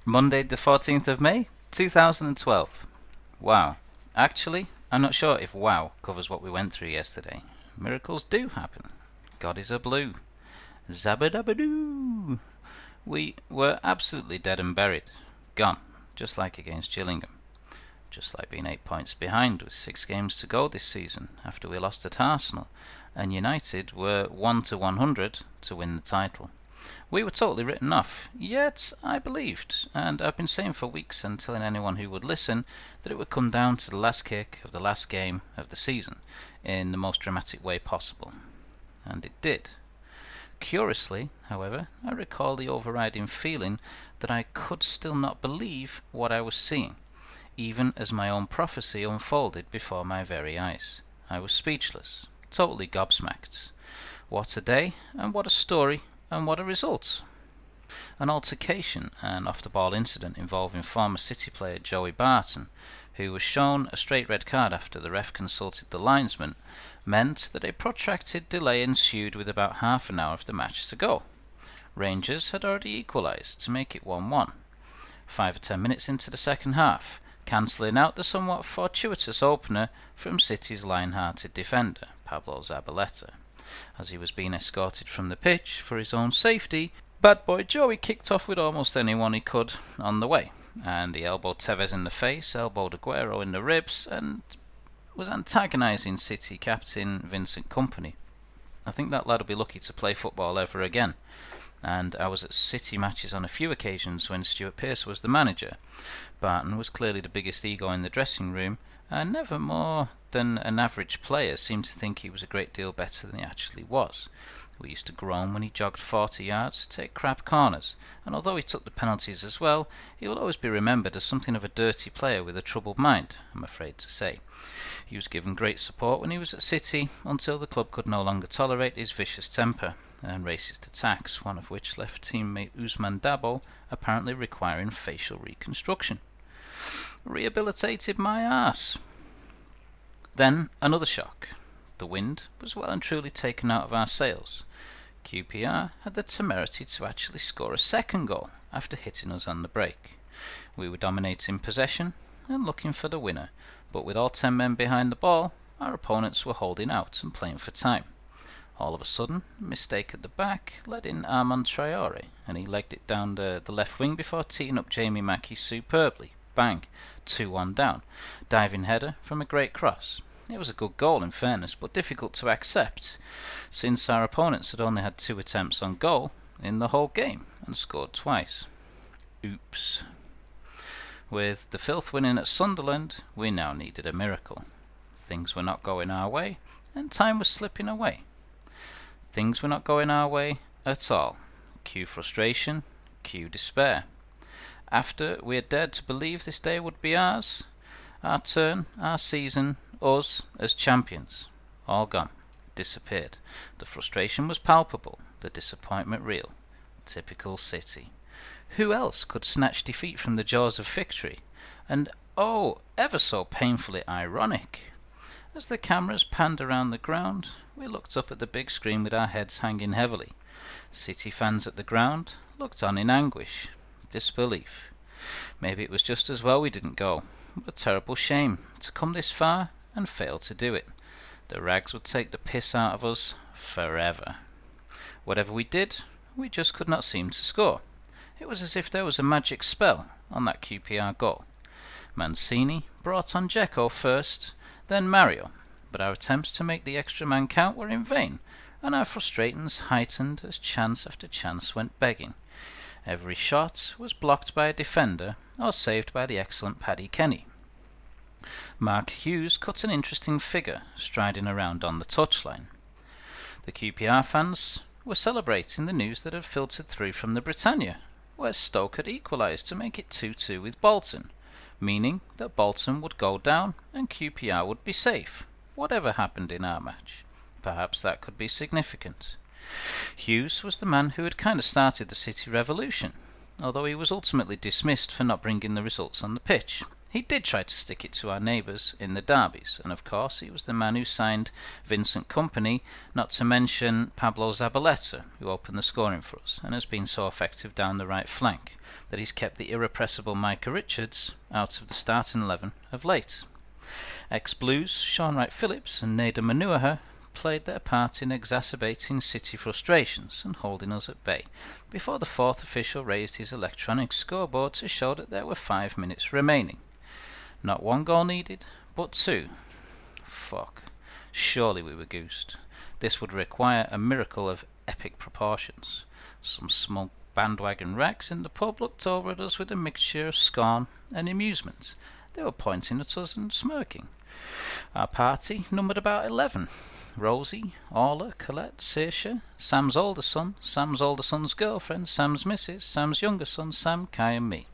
Monday the 14th of May, 2012. Wow. Actually, I'm not sure if wow covers what we went through yesterday. Miracles do happen. God is a blue. Zabbadabadoo. We were absolutely dead and buried. Gone. Just like against Gillingham. Just like being 8 points behind with 6 games to go this season after we lost at Arsenal, and United were 1 to 100 to win the title. We were totally written off, yet I believed, and I've been saying for weeks and telling anyone who would listen, that it would come down to the last kick of the last game of the season in the most dramatic way possible. And it did. Curiously, however, I recall the overriding feeling that I could still not believe what I was seeing, even as my own prophecy unfolded before my very eyes. I was speechless, totally gobsmacked. What a day, and what a story, and what a result! An altercation, an off-the-ball incident involving former City player Joey Barton, who was shown a straight red card after the ref consulted the linesman, meant that a protracted delay ensued with about half an hour of the match to go. Rangers had already equalised to make it 1-1. 5 or 10 minutes into the second half, cancelling out the somewhat fortuitous opener from City's lion-hearted defender, Pablo Zabaleta. As he was being escorted from the pitch for his own safety, bad boy Joey kicked off with almost anyone he could on the way, and he elbowed Tevez in the face, elbowed Aguero in the ribs, and was antagonising City captain Vincent Kompany. I think that lad will be lucky to play football ever again, and I was at City matches on a few occasions when Stuart Pearce was the manager. Barton was clearly the biggest ego in the dressing room, and never more than an average player seemed to think he was a great deal better than he actually was. We used to groan when he jogged 40 yards to take crap corners, and although he took the penalties as well, he will always be remembered as something of a dirty player with a troubled mind, I'm afraid to say. He was given great support when he was at City, until the club could no longer tolerate his vicious temper and racist attacks, one of which left teammate Ousmane Dabo apparently requiring facial reconstruction. Rehabilitated my arse. Then another shock. The wind was well and truly taken out of our sails. QPR had the temerity to actually score a second goal after hitting us on the break. We were dominating possession and looking for the winner, but with all 10 men behind the ball, our opponents were holding out and playing for time. All of a sudden, a mistake at the back led in Armand Traore, and he legged it down the left wing before teeing up Jamie Mackie superbly. Bang, 2-1 down. Diving header from a great cross. It was a good goal in fairness, but difficult to accept, since our opponents had only had 2 attempts on goal in the whole game, and scored twice. Oops. With the filth winning at Sunderland, we now needed a miracle. Things were not going our way, and time was slipping away. Things were not going our way at all. Cue frustration, cue despair. After we had dared to believe this day would be ours, our turn, our season, us as champions, all gone, disappeared. The frustration was palpable, the disappointment real. Typical City. Who else could snatch defeat from the jaws of victory? And oh, ever so painfully ironic. As the cameras panned around the ground, we looked up at the big screen with our heads hanging heavily. City fans at the ground looked on in anguish, disbelief. Maybe it was just as well we didn't go. What a terrible shame to come this far and fail to do it. The rags would take the piss out of us forever. Whatever we did, we just could not seem to score. It was as if there was a magic spell on that QPR goal. Mancini brought on Dzeko first, then Mario, but our attempts to make the extra man count were in vain, and our frustrations heightened as chance after chance went begging. Every shot was blocked by a defender or saved by the excellent Paddy Kenny. Mark Hughes cut an interesting figure, striding around on the touchline. The QPR fans were celebrating the news that had filtered through from the Britannia, where Stoke had equalised to make it 2-2 with Bolton, meaning that Bolton would go down and QPR would be safe, whatever happened in our match. Perhaps that could be significant. Hughes was the man who had kind of started the City revolution, although he was ultimately dismissed for not bringing the results on the pitch. He did try to stick it to our neighbours in the derbies, and of course he was the man who signed Vincent Kompany, not to mention Pablo Zabaleta, who opened the scoring for us, and has been so effective down the right flank that he's kept the irrepressible Micah Richards out of the starting 11 of late. Ex-Blues Sean Wright-Phillips and Nader Manuaha played their part in exacerbating City frustrations and holding us at bay, before the fourth official raised his electronic scoreboard to show that there were 5 minutes remaining. Not 1 goal needed, but 2. Fuck. Surely we were goosed. This would require a miracle of epic proportions. Some smug bandwagon wrecks in the pub looked over at us with a mixture of scorn and amusement. They were pointing at us and smirking. Our party numbered about 11. Rosie, Orla, Colette, Saoirse, Sam's older son, Sam's older son's girlfriend, Sam's missus, Sam's younger son, Sam, Kai and me.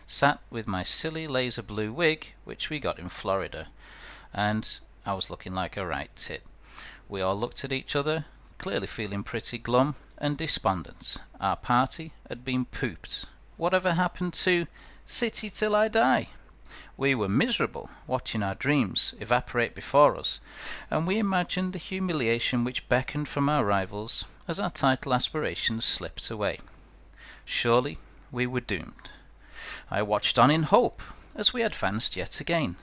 Sat with my silly laser blue wig, which we got in Florida, and I was looking like a right tit. We all looked at each other, clearly feeling pretty glum and despondent. Our party had been pooped. Whatever happened to City Till I Die? We were miserable, watching our dreams evaporate before us, and we imagined the humiliation which beckoned from our rivals as our title aspirations slipped away. Surely we were doomed. I watched on in hope as we advanced yet again.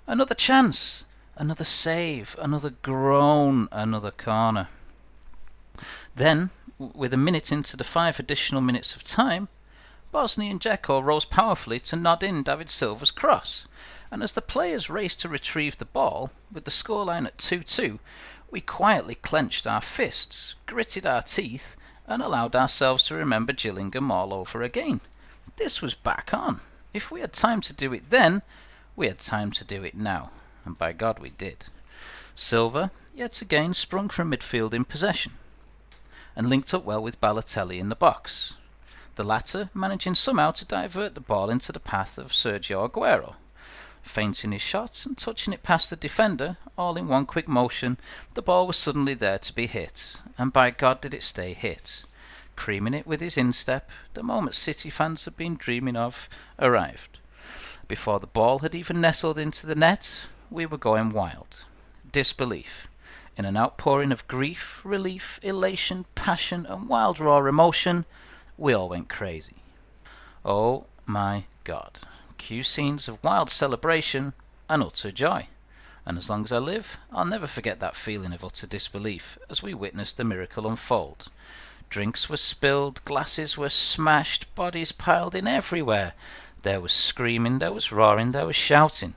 Another chance, another save, another groan, another corner. Then, with a minute into the 5 additional minutes of time, Bosnian Dzeko rose powerfully to nod in David Silva's cross, and as the players raced to retrieve the ball, with the scoreline at 2-2, we quietly clenched our fists, gritted our teeth, and allowed ourselves to remember Gillingham all over again. This was back on. If we had time to do it then, we had time to do it now, and by God we did. Silva yet again sprung from midfield in possession, and linked up well with Balotelli in the box, the latter managing somehow to divert the ball into the path of Sergio Aguero. Feinting his shots and touching it past the defender, all in one quick motion, the ball was suddenly there to be hit, and by God did it stay hit. Creaming it with his instep, the moment City fans had been dreaming of arrived. Before the ball had even nestled into the net, we were going wild. Disbelief. In an outpouring of grief, relief, elation, passion, and wild raw emotion, we all went crazy. Oh my God. Cue scenes of wild celebration and utter joy. And as long as I live, I'll never forget that feeling of utter disbelief as we witnessed the miracle unfold. Drinks were spilled, glasses were smashed, bodies piled in everywhere. There was screaming, there was roaring, there was shouting.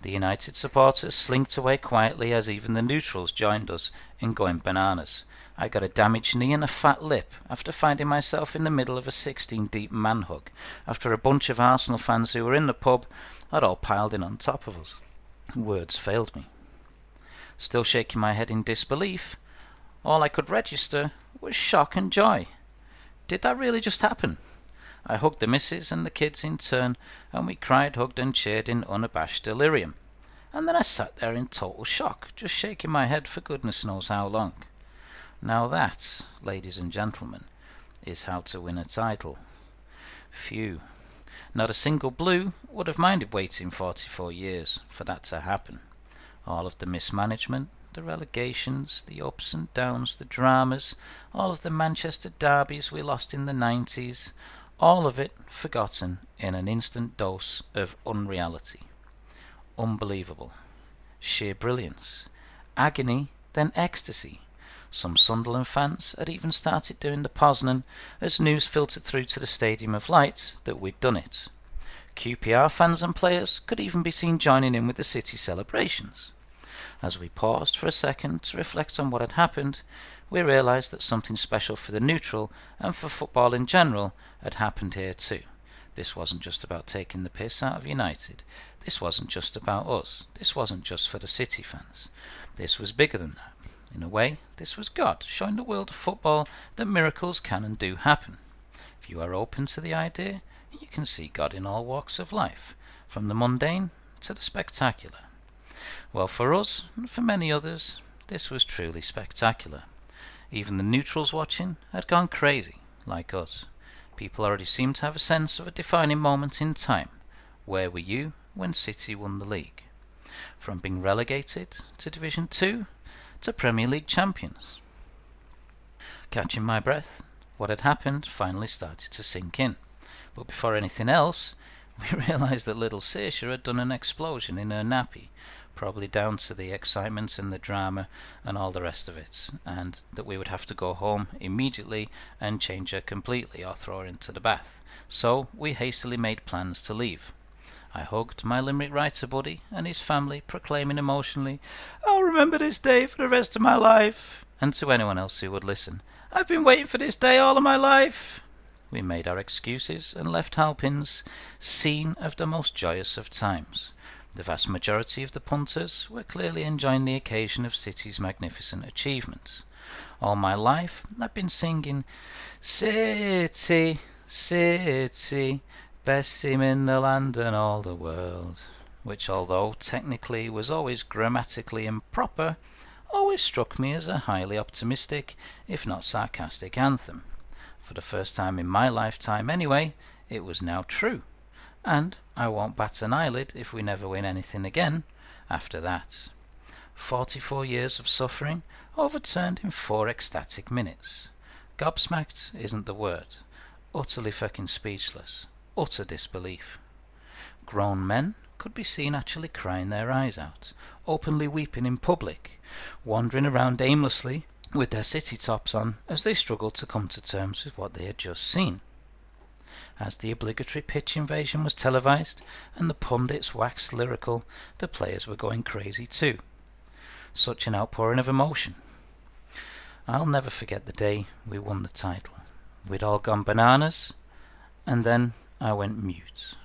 The United supporters slinked away quietly as even the neutrals joined us in going bananas. I got a damaged knee and a fat lip after finding myself in the middle of a 16-deep man-hug after a bunch of Arsenal fans who were in the pub had all piled in on top of us. Words failed me. Still shaking my head in disbelief, all I could register was shock and joy. Did that really just happen? I hugged the missus and the kids in turn, and we cried, hugged and cheered in unabashed delirium. And then I sat there in total shock, just shaking my head for goodness knows how long. Now that, ladies and gentlemen, is how to win a title. Phew. Not a single blue would have minded waiting 44 years for that to happen. All of the mismanagement, the relegations, the ups and downs, the dramas, all of the Manchester derbies we lost in the 90s, all of it forgotten in an instant dose of unreality. Unbelievable. Sheer brilliance. Agony, then ecstasy. Some Sunderland fans had even started doing the Poznan as news filtered through to the Stadium of Light that we'd done it. QPR fans and players could even be seen joining in with the City celebrations. As we paused for a second to reflect on what had happened, we realised that something special for the neutral and for football in general had happened here too. This wasn't just about taking the piss out of United. This wasn't just about us. This wasn't just for the City fans. This was bigger than that. In a way, this was God showing the world of football that miracles can and do happen. If you are open to the idea, you can see God in all walks of life, from the mundane to the spectacular. Well, for us, and for many others, this was truly spectacular. Even the neutrals watching had gone crazy, like us. People already seemed to have a sense of a defining moment in time. Where were you when City won the league, from being relegated to Division 2 to Premier League champions. Catching my breath, what had happened finally started to sink in, but before anything else, we realised that little Saoirse had done an explosion in her nappy, probably down to the excitement and the drama and all the rest of it, and that we would have to go home immediately and change her completely or throw her into the bath. So we hastily made plans to leave. I hugged my Limerick writer buddy and his family, proclaiming emotionally, "I'll remember this day for the rest of my life," and to anyone else who would listen, "I've been waiting for this day all of my life." We made our excuses and left Halpin's scene of the most joyous of times. The vast majority of the punters were clearly enjoying the occasion of City's magnificent achievements. All my life I've been singing "City, City, best team in the land and all the world," which, although technically was always grammatically improper, always struck me as a highly optimistic, if not sarcastic, anthem. For the first time in my lifetime anyway, it was now true, and I won't bat an eyelid if we never win anything again after that. 44 years of suffering overturned in 4 ecstatic minutes. Gobsmacked isn't the word. Utterly fucking speechless. Utter disbelief. Grown men could be seen actually crying their eyes out, openly weeping in public, wandering around aimlessly with their city tops on as they struggled to come to terms with what they had just seen. As the obligatory pitch invasion was televised and the pundits waxed lyrical, the players were going crazy too. Such an outpouring of emotion. I'll never forget the day we won the title. We'd all gone bananas, and then I went mute.